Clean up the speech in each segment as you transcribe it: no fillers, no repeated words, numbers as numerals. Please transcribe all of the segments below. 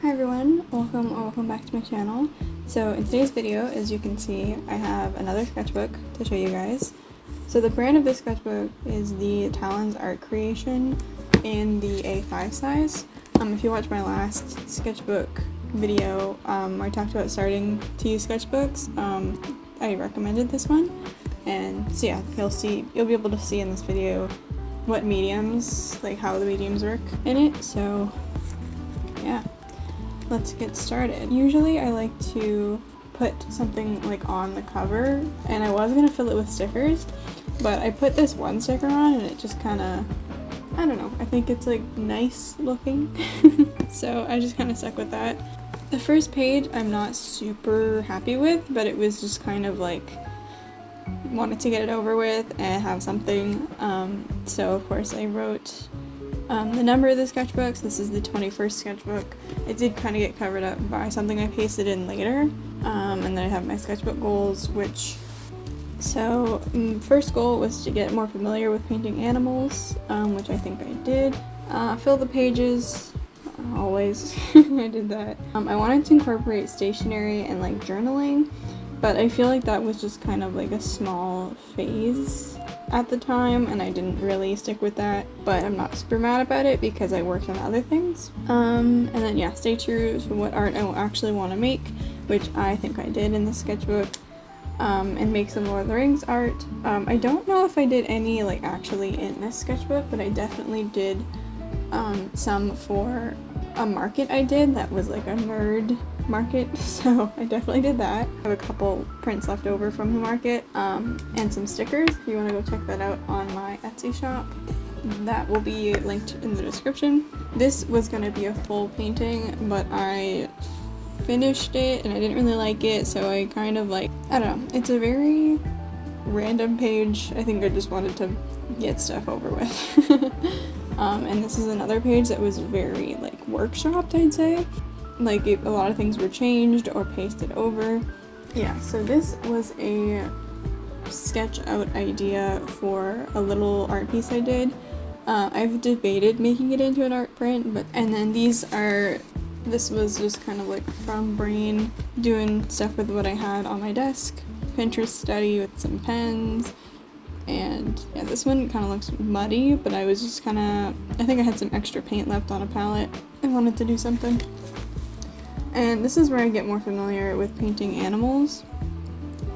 Hi everyone, welcome or welcome back to my channel. So in today's video, as you can see, I have another sketchbook to show you guys. So the brand of this sketchbook is the Talons Art Creation in the A5 size. If you watched my last sketchbook video where I talked about starting to use sketchbooks, I recommended this one. And so yeah, you'll be able to see in this video what mediums, like how the mediums work in it. So yeah, let's get started. Usually I like to put something like on the cover, and I was gonna fill it with stickers, but I put this one sticker on and it just kind of, I don't know, I think it's like nice looking. So I just kind of stuck with that. The first page I'm not super happy with, but it was just kind of like wanted to get it over with and have something. So of course I wrote the number of the sketchbooks. This is the 21st sketchbook. It did kind of get covered up by something I pasted in later. And then I have my sketchbook goals, first goal was to get more familiar with painting animals, which I think I did. Fill the pages, always. I did that. I wanted to incorporate stationery and like journaling, but I feel like that was just kind of like a small phase at the time, and I didn't really stick with that, but I'm not super mad about it because I worked on other things. And then yeah, stay true to what art I actually want to make, which I think I did in the sketchbook, and make some Lord of the Rings art. I don't know if I did any like actually in this sketchbook, but I definitely did some for a market I did that was like a nerd market, so I definitely did that. I have a couple prints left over from the market, and some stickers if you want to go check that out on my Etsy shop. That will be linked in the description. This was going to be a full painting, but I finished it and I didn't really like it, so I kind of like, I don't know, it's a very random page. I think I just wanted to get stuff over with. And this is another page that was very like workshopped, I'd say. Like a lot of things were changed or pasted over. Yeah, so this was a sketch out idea for a little art piece I did. I've debated making it into an art print, and then this was just kind of like from brain, doing stuff with what I had on my desk, Pinterest study with some pens. And yeah, this one kind of looks muddy, but I was just I think I had some extra paint left on a palette. I wanted to do something. And this is where I get more familiar with painting animals.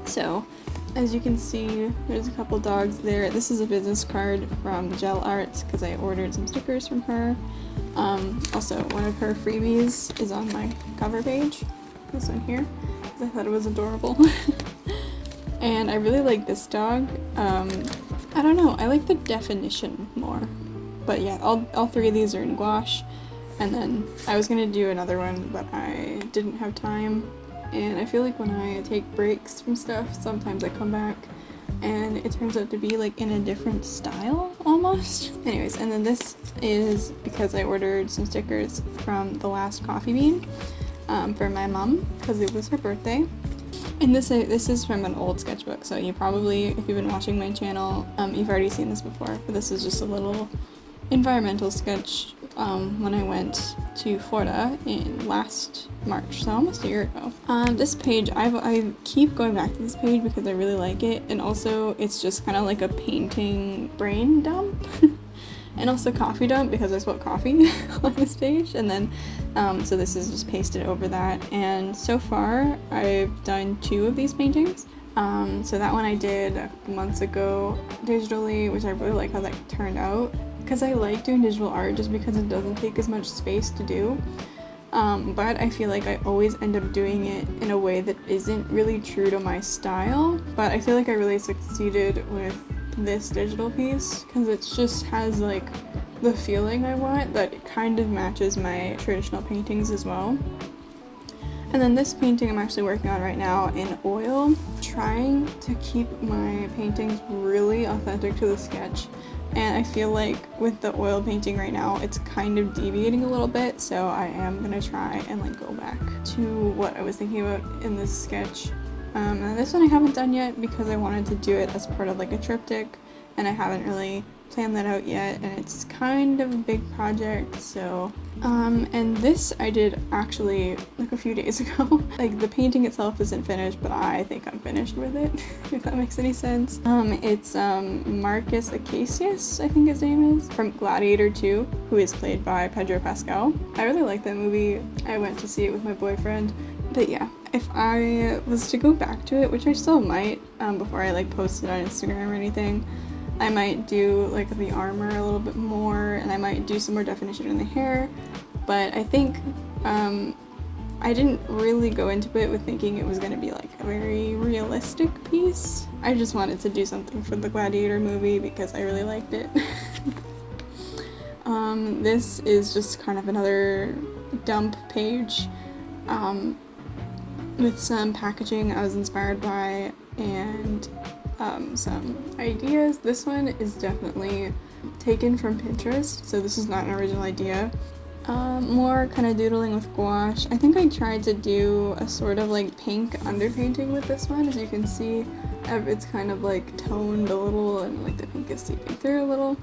So, as you can see, there's a couple dogs there. This is a business card from Gel Arts because I ordered some stickers from her. Also, one of her freebies is on my cover page. This one here, because I thought it was adorable. And I really like this dog. I don't know, I like the definition more. But yeah, all three of these are in gouache. And then I was gonna do another one, but I didn't have time. And I feel like when I take breaks from stuff, sometimes I come back and it turns out to be like in a different style almost. Anyways, and then this is because I ordered some stickers from the last coffee bean for my mom because it was her birthday. And this is from an old sketchbook, so you probably, if you've been watching my channel, you've already seen this before. But this is just a little environmental sketch when I went to Florida in last March, so almost a year ago. This page, I keep going back to this page because I really like it, and also it's just kind of like a painting brain dump. And also coffee dump because I spelled coffee on this page, and then so this is just pasted over that. And so far I've done 2 of these paintings. So that one I did a couple months ago digitally, which I really like how that turned out because I like doing digital art just because it doesn't take as much space to do. But I feel like I always end up doing it in a way that isn't really true to my style, but I feel like I really succeeded with this digital piece because it just has like the feeling I want that it kind of matches my traditional paintings as well. And then this painting I'm actually working on right now in oil, trying to keep my paintings really authentic to the sketch. And I feel like with the oil painting right now, it's kind of deviating a little bit, so I am gonna try and like go back to what I was thinking about in this sketch. And this one I haven't done yet because I wanted to do it as part of like a triptych, and I haven't really planned that out yet, and it's kind of a big project, so and this I did actually like a few days ago. Like the painting itself isn't finished, but I think I'm finished with it, if that makes any sense. It's Marcus Acacius, I think his name is, from Gladiator 2, who is played by Pedro Pascal. I really like that movie. I went to see it with my boyfriend. But yeah, if I was to go back to it, which I still might, before I like post it on Instagram or anything, I might do like the armor a little bit more, and I might do some more definition in the hair. But I think I didn't really go into it with thinking it was going to be like a very realistic piece. I just wanted to do something for the Gladiator movie because I really liked it. This is just kind of another dump page with some packaging I was inspired by and some ideas. This one is definitely taken from Pinterest, so this is not an original idea. More kind of doodling with gouache. I think I tried to do a sort of like pink underpainting with this one. As you can see, it's kind of like toned a little and like the pink is seeping through a little.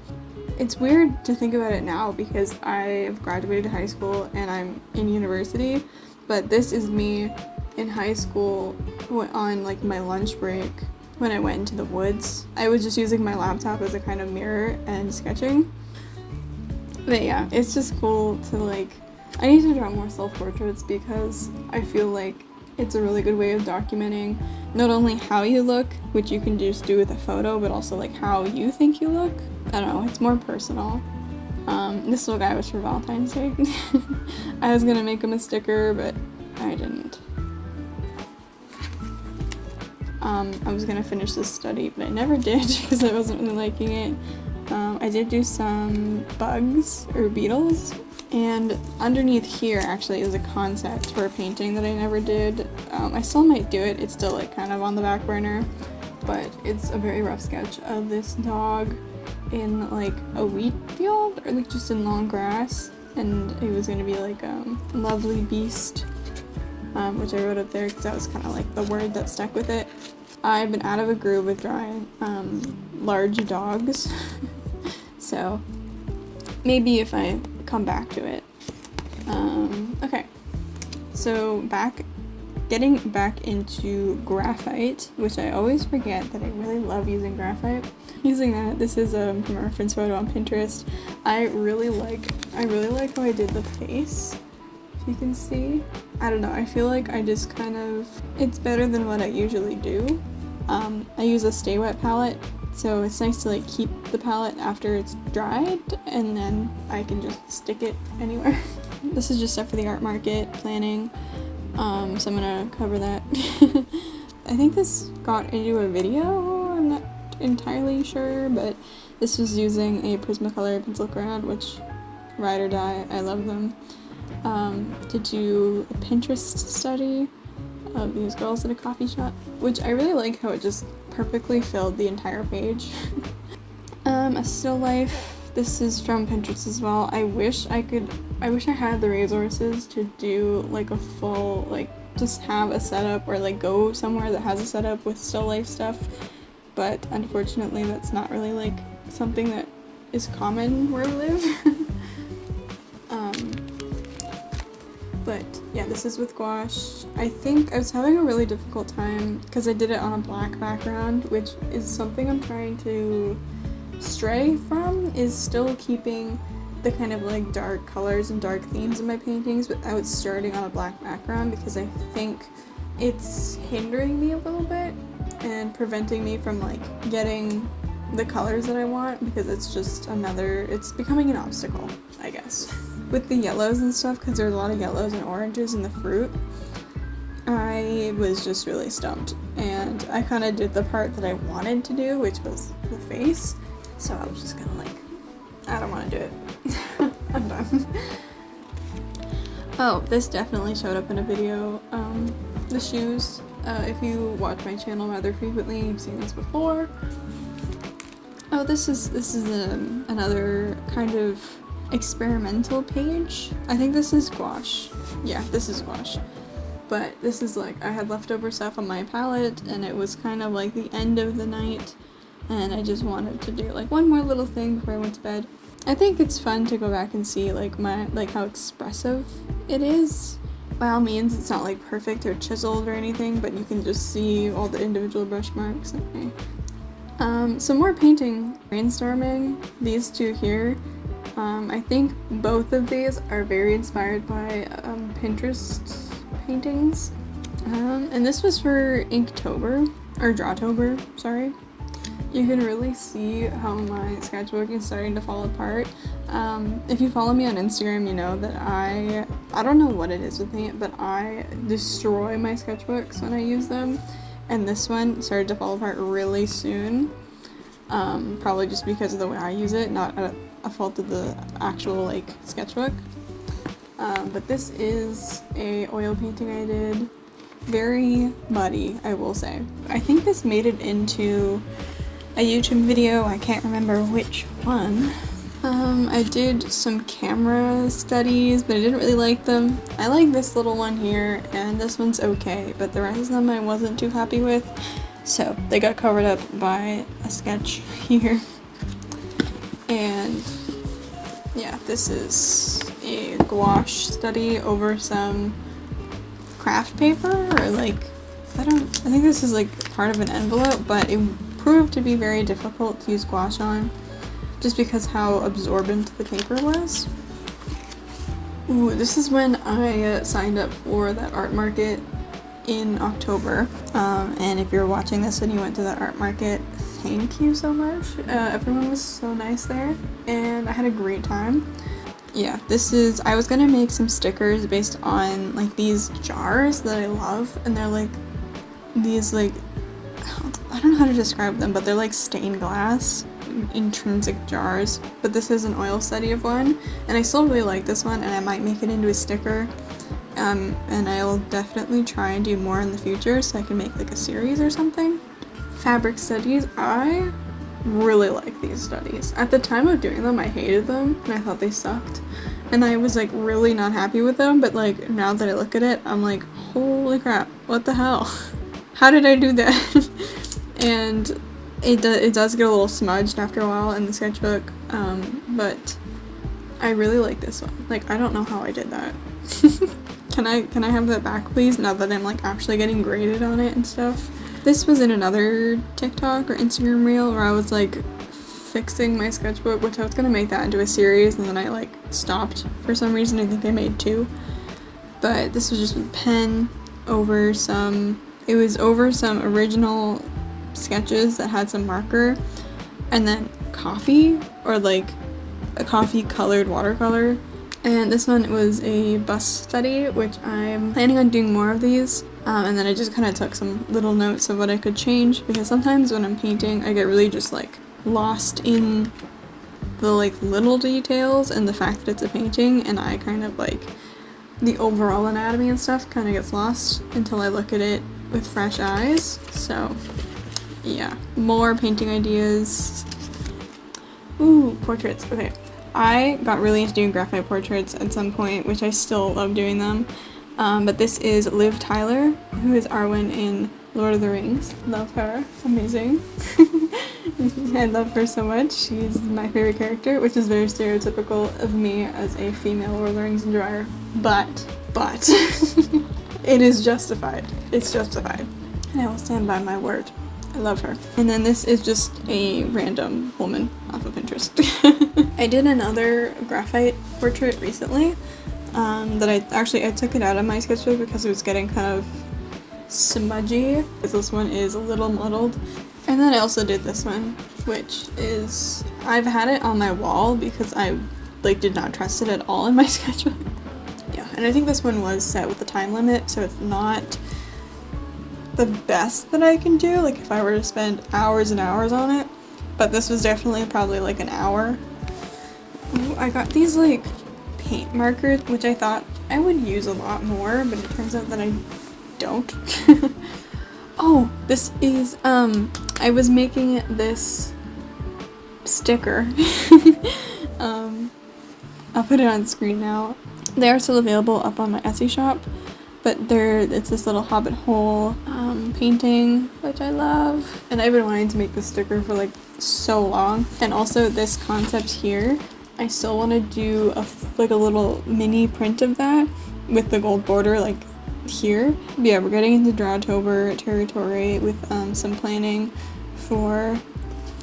It's weird to think about it now because I have graduated high school and I'm in university, but this is me in high school on like my lunch break when I went into the woods. I was just using my laptop as a kind of mirror and sketching. But yeah, it's just cool to like, I need to draw more self-portraits because I feel like it's a really good way of documenting not only how you look, which you can just do with a photo, but also like how you think you look. I don't know, it's more personal. This little guy was for Valentine's Day. I was gonna make him a sticker, but I didn't. I was gonna finish this study, but I never did because I wasn't really liking it. I did do some bugs or beetles, and underneath here actually is a concept for a painting that I never did. I still might do it, it's still like kind of on the back burner, but it's a very rough sketch of this dog in like a wheat field or like just in long grass, and it was gonna be like lovely beast, which I wrote up there because that was kind of like the word that stuck with it. I've been out of a groove with drawing large dogs, so maybe if I come back to it. Okay, so getting back into graphite, which I always forget that I really love using graphite. Using that, this is from a reference photo on Pinterest. I really like how I did the face. If you can see, I don't know, I feel like I just kind of, it's better than what I usually do. I use a Stay Wet palette, so it's nice to like keep the palette after it's dried, and then I can just stick it anywhere. This is just stuff for the art market planning, so I'm gonna cover that. I think this got into a video, I'm not entirely sure, but this was using a Prismacolor pencil crayon, which ride or die, I love them. To do a Pinterest study of these girls at a coffee shop, which I really like how it just perfectly filled the entire page. A still life. This is from Pinterest as well. I wish I had the resources to do like a full, like just have a setup or like go somewhere that has a setup with still life stuff, but unfortunately that's not really like something that is common where I live. But yeah, this is with gouache. I think I was having a really difficult time because I did it on a black background, which is something I'm trying to stray from, is still keeping the kind of like dark colors and dark themes in my paintings without starting on a black background, because I think it's hindering me a little bit and preventing me from like getting the colors that I want, because it's just it's becoming an obstacle, I guess. With the yellows and stuff, because there's a lot of yellows and oranges in the fruit, I was just really stumped, and I kind of did the part that I wanted to do, which was the face, so I was just kind of like, I don't want to do it. I'm done. Oh, this definitely showed up in a video. The shoes, if you watch my channel rather frequently, you've seen this before. Oh, this is another kind of experimental page. I think this is gouache. Yeah, this is gouache. But this is like, I had leftover stuff on my palette, and it was kind of like the end of the night, and I just wanted to do like one more little thing before I went to bed. I think it's fun to go back and see like how expressive it is. By all means, it's not like perfect or chiseled or anything, but you can just see all the individual brush marks. Okay. Some more painting brainstorming. These two here. I think both of these are very inspired by Pinterest paintings. And this was for Inktober, or Drawtober, sorry. You can really see how my sketchbook is starting to fall apart. If you follow me on Instagram, you know that I don't know what it is with me, but I destroy my sketchbooks when I use them. And this one started to fall apart really soon. Probably just because of the way I use it, not a fault of the actual like sketchbook. But this is a oil painting I did. Very muddy, I will say. I think this made it into a YouTube video, I can't remember which one. I did some camera studies, but I didn't really like them. I like this little one here, and this one's okay, but the rest of them I wasn't too happy with. So they got covered up by a sketch here. And yeah, this is a gouache study over some craft paper, or like, I think this is like part of an envelope, but it proved to be very difficult to use gouache on just because how absorbent the paper was. Ooh, this is when I signed up for that art market in October, and if you're watching this and you went to that art market, thank you so much. Everyone was so nice there and I had a great time. Yeah, I was gonna make some stickers based on like these jars that I love, and they're like these like, I don't know how to describe them, but they're like stained glass intrinsic jars. But this is an oil study of one, and I still really like this one, and I might make it into a sticker. And I'll definitely try and do more in the future so I can make like a series or something. Fabric studies, I really like these studies. At the time of doing them, I hated them and I thought they sucked, and I was like really not happy with them, but like now that I look at it, I'm like, holy crap, what the hell? How did I do that? And it does get a little smudged after a while in the sketchbook, but I really like this one. Like, I don't know how I did that. Can I have that back, please, now that I'm like actually getting graded on it and stuff? This was in another TikTok or Instagram reel where I was like fixing my sketchbook, which I was gonna make that into a series, and then I like stopped for some reason. I think I made 2. But this was just with pen over some original sketches that had some marker, and then coffee, or like a coffee colored watercolor. And this one was a bust study, which I'm planning on doing more of these. And then I just kind of took some little notes of what I could change, because sometimes when I'm painting I get really just like lost in the like little details and the fact that it's a painting, and I kind of like the overall anatomy and stuff kind of gets lost until I look at it with fresh eyes. So yeah, more painting ideas. Ooh, portraits. Okay, I got really into doing graphite portraits at some point, which I still love doing them. But this is Liv Tyler, who is Arwen in Lord of the Rings. Love her. Amazing. I love her so much. She's my favorite character, which is very stereotypical of me as a female Lord of the Rings enjoyer. But it is justified. It's justified. And I will stand by my word. I love her. And then this is just a random woman off of Pinterest. I did another graphite portrait recently. That I took it out of my sketchbook because it was getting kind of smudgy. This one is a little muddled. And then I also did this one, which is, I've had it on my wall because I like did not trust it at all in my sketchbook. Yeah, and I think this one was set with a time limit, so it's not the best that I can do, like if I were to spend hours and hours on it, but this was definitely probably like an hour. Ooh, I got these like paint markers, which I thought I would use a lot more, but it turns out that I don't. Oh, this is, I was making this sticker. I'll put it on screen now. They are still available up on my Etsy shop. But it's this little hobbit hole painting, which I love. And I've been wanting to make this sticker for like so long. And also this concept here, I still want to do a little mini print of that with the gold border like here. But yeah, we're getting into Drawtober territory with some planning for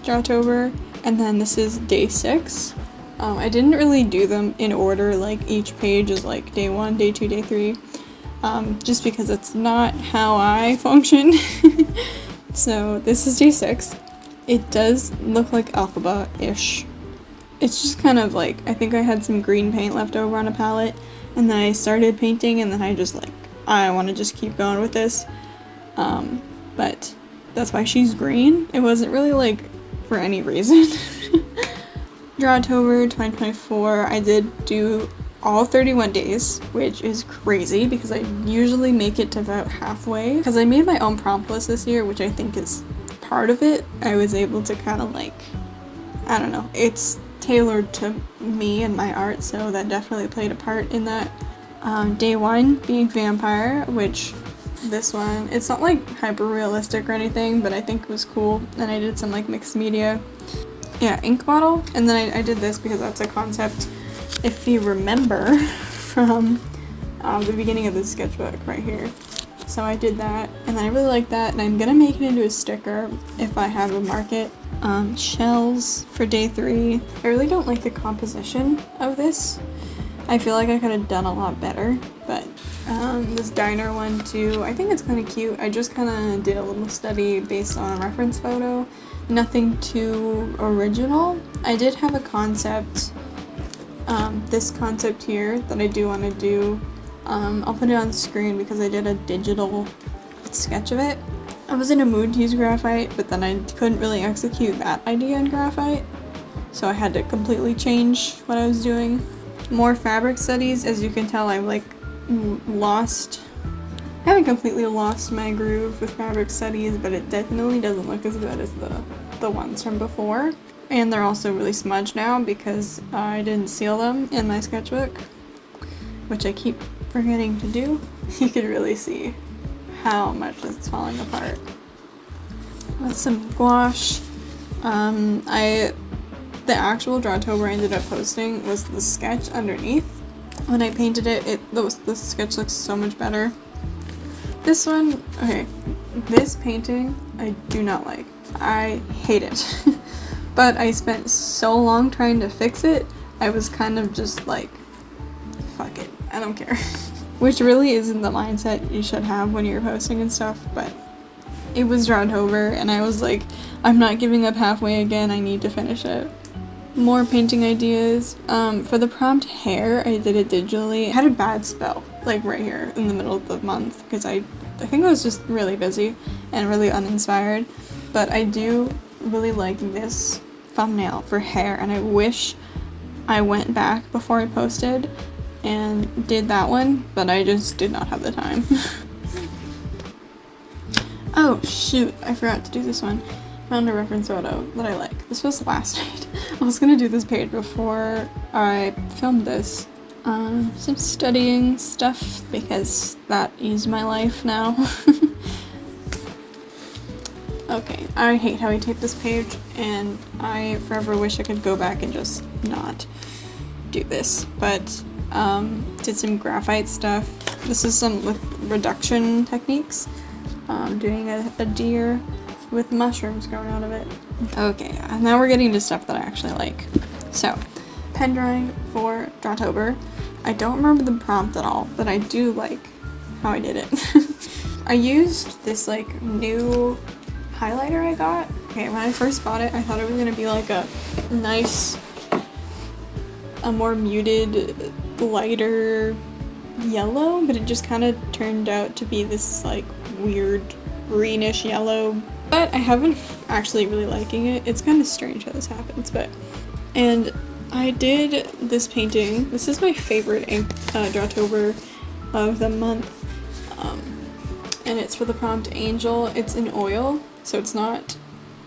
Drawtober. And then this is day 6. I didn't really do them in order, like each page is like day 1, day 2, day 3. Just because it's not how I function. So this is day 6. It does look like Alphaba-ish. It's just kind of like, I think I had some green paint left over on a palette, and then I started painting, and then I just like, I want to just keep going with this. But that's why she's green. It wasn't really like for any reason. Drawtober 2024, I did do all 31 days, which is crazy because I usually make it to about halfway. Because I made my own prompt list this year, which I think is part of it. I was able to kind of like, I don't know, it's tailored to me and my art, so that definitely played a part in that. Day 1 being vampire, which this one, it's not like hyper realistic or anything, but I think it was cool, and I did some like mixed media. Yeah, ink bottle, and then I did this because that's a concept, if you remember, from the beginning of the sketchbook right here. So I did that, and I really like that, and I'm gonna make it into a sticker if I have a market. Shells for day 3. I really don't like the composition of this. I feel like I could have done a lot better, but this diner one too, I think it's kind of cute. I just kind of did a little study based on a reference photo. Nothing too original. I did have a concept, this concept here that I do want to do. I'll put it on screen because I did a digital sketch of it. I was in a mood to use graphite, but then I couldn't really execute that idea in graphite, so I had to completely change what I was doing. More fabric studies. As you can tell, I've like I haven't completely lost my groove with fabric studies, but it definitely doesn't look as good as the ones from before. And they're also really smudged now because I didn't seal them in my sketchbook, which I keep forgetting to do. You could really see how much it's falling apart. With some gouache. The actual Drawtober I ended up posting was the sketch underneath. When I painted it, the sketch looks so much better. This one, okay, this painting I do not like. I hate it. But I spent so long trying to fix it, I was kind of just like, fuck it, I don't care. Which really isn't the mindset you should have when you're posting and stuff, but it was Drawtober and I was like, I'm not giving up halfway again, I need to finish it. More painting ideas. For the prompt hair, I did it digitally. I had a bad spell, like right here in the middle of the month, because I think I was just really busy and really uninspired. But I do really like this thumbnail for hair, and I wish I went back before I posted and did that one, but I just did not have the time. Oh shoot, I forgot to do this one. Found a reference photo that I like. This was last night. I was gonna do this page before I filmed this. Some studying stuff because that is my life now. Okay, I hate how I taped this page and I forever wish I could go back and just not do this, but did some graphite stuff. This is some with reduction techniques. Doing a deer with mushrooms growing out of it. Okay, now we're getting to stuff that I actually like. So, pen drawing for Drawtober. I don't remember the prompt at all, but I do like how I did it. I used this like new highlighter I got. Okay, when I first bought it, I thought it was gonna be like a nice, a more muted, lighter yellow, but it just kind of turned out to be this like weird greenish yellow. But I haven't actually really liking it. It's kind of strange how this happens, but. And I did this painting. This is my favorite Drawtober of the month. And it's for the prompt Angel. It's in oil, so it's not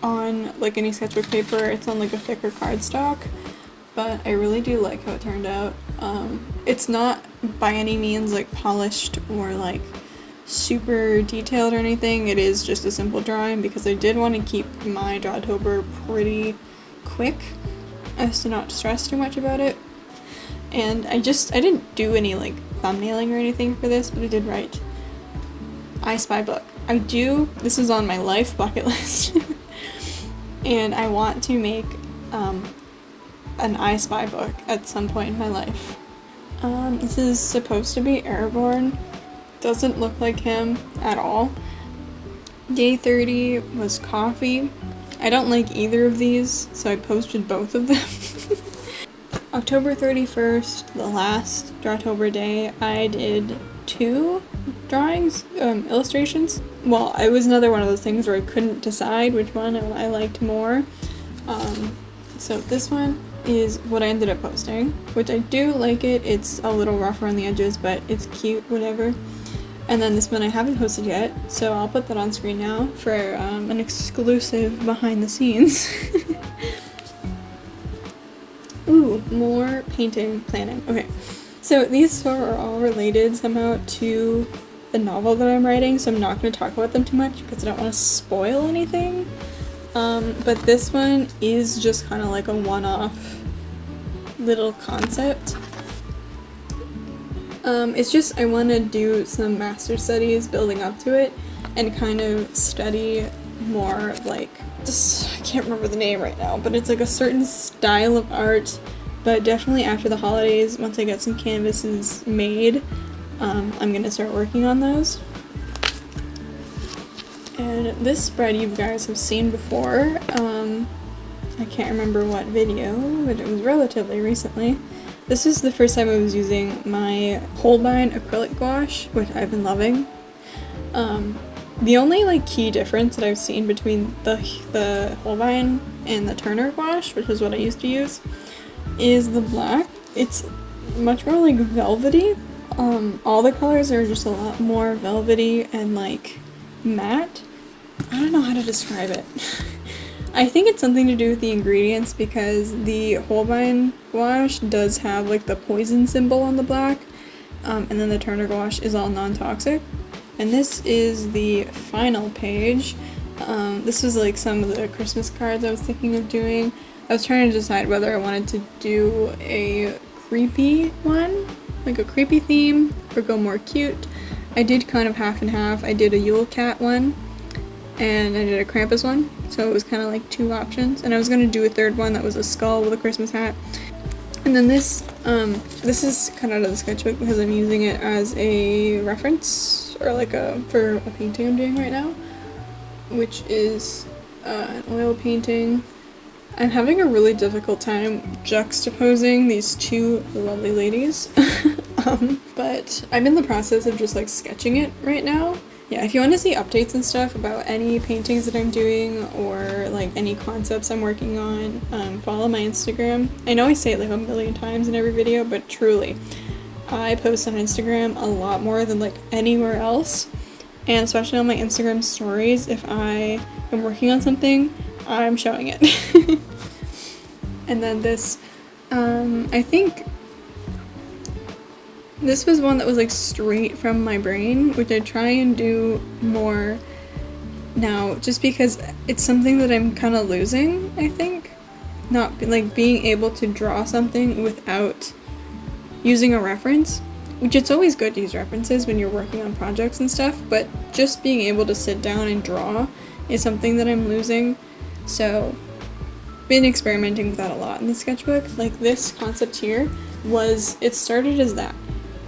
on like any sketchbook paper. It's on like a thicker cardstock. But I really do like how it turned out. It's not by any means like polished or like super detailed or anything. It is just a simple drawing because I did want to keep my Drawtober pretty quick as to not stress too much about it. And I didn't do any like thumbnailing or anything for this, but I did write I Spy book. This is on my life bucket list and I want to make an I Spy book at some point in my life. This is supposed to be Aragorn. Doesn't look like him at all. Day 30 was coffee. I don't like either of these, so I posted both of them. October 31st, the last Drawtober day, I did 2 drawings, illustrations. Well, it was another one of those things where I couldn't decide which one I liked more. So this one is what I ended up posting, which I do like it. It's a little rough around the edges, but it's cute, whatever. And then this one I haven't posted yet, so I'll put that on screen now for an exclusive behind the scenes. Ooh, more painting planning. Okay, so these 4 are all related somehow to the novel that I'm writing, so I'm not going to talk about them too much because I don't want to spoil anything. But this one is just kind of like a one-off little concept. It's just I want to do some master studies building up to it and kind of study more like I can't remember the name right now, but it's like a certain style of art, but definitely after the holidays, once I get some canvases made, I'm gonna start working on those. And this spread you guys have seen before. I can't remember what video, but it was relatively recently. This is the first time I was using my Holbein acrylic gouache, which I've been loving. The only like key difference that I've seen between the Holbein and the Turner gouache, which is what I used to use, is the black. It's much more like velvety. All the colors are just a lot more velvety and like matte. I don't know how to describe it. I think it's something to do with the ingredients because the Holbein gouache does have like the poison symbol on the black, and then the Turner gouache is all non-toxic. And this is the final page. This was like some of the Christmas cards I was thinking of doing. I was trying to decide whether I wanted to do a creepy one, like a creepy theme, or go more cute. I did kind of half and half. I did a Yule Cat one, and I did a Krampus one, so it was kind of like 2 options. And I was going to do a third one that was a skull with a Christmas hat. And then this is kind of out of the sketchbook because I'm using it as a reference, or like for a painting I'm doing right now, which is an oil painting. I'm having a really difficult time juxtaposing these 2 lovely ladies, but I'm in the process of just like sketching it right now. Yeah, if you want to see updates and stuff about any paintings that I'm doing or like any concepts I'm working on, follow my Instagram. I know I say it like a million times in every video, but truly, I post on Instagram a lot more than like anywhere else, and especially on my Instagram stories, if I am working on something, I'm showing it. And then this, I think this was one that was like straight from my brain, which I try and do more now just because it's something that I'm kind of losing, I think. Not like being able to draw something without using a reference, which it's always good to use references when you're working on projects and stuff, but just being able to sit down and draw is something that I'm losing. So been experimenting with that a lot in the sketchbook. Like this concept here it started as that.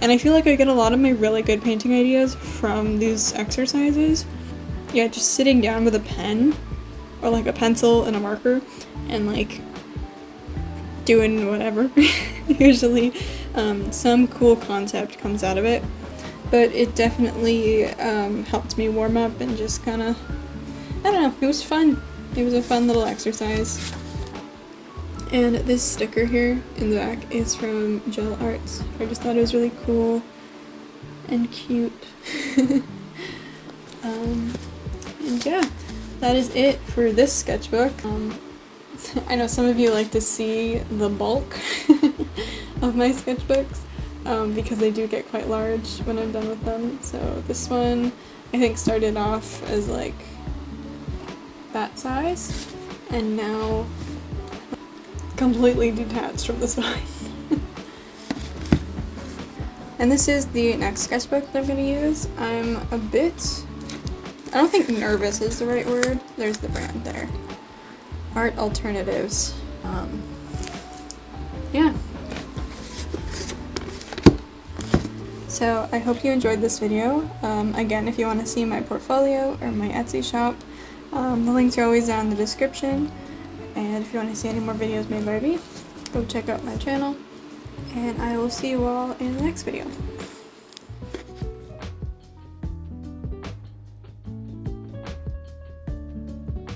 And I feel like I get a lot of my really good painting ideas from these exercises. Yeah, just sitting down with a pen or like a pencil and a marker and like doing whatever. Usually some cool concept comes out of it. But it definitely helped me warm up and just kind of, I don't know, it was fun. It was a fun little exercise. And this sticker here in the back is from Gel Arts. I just thought it was really cool and cute. And yeah, that is it for this sketchbook. I know some of you like to see the bulk of my sketchbooks. because they do get quite large when I'm done with them. So this one I think started off as like that size and now completely detached from the spine. And this is the next sketchbook that I'm going to use. I'm a bit, I don't think nervous is the right word. There's the brand there. Art Alternatives. Yeah. So I hope you enjoyed this video. Again, if you want to see my portfolio or my Etsy shop, the links are always down in the description. And if you want to see any more videos made by me, go check out my channel. And I will see you all in the next video.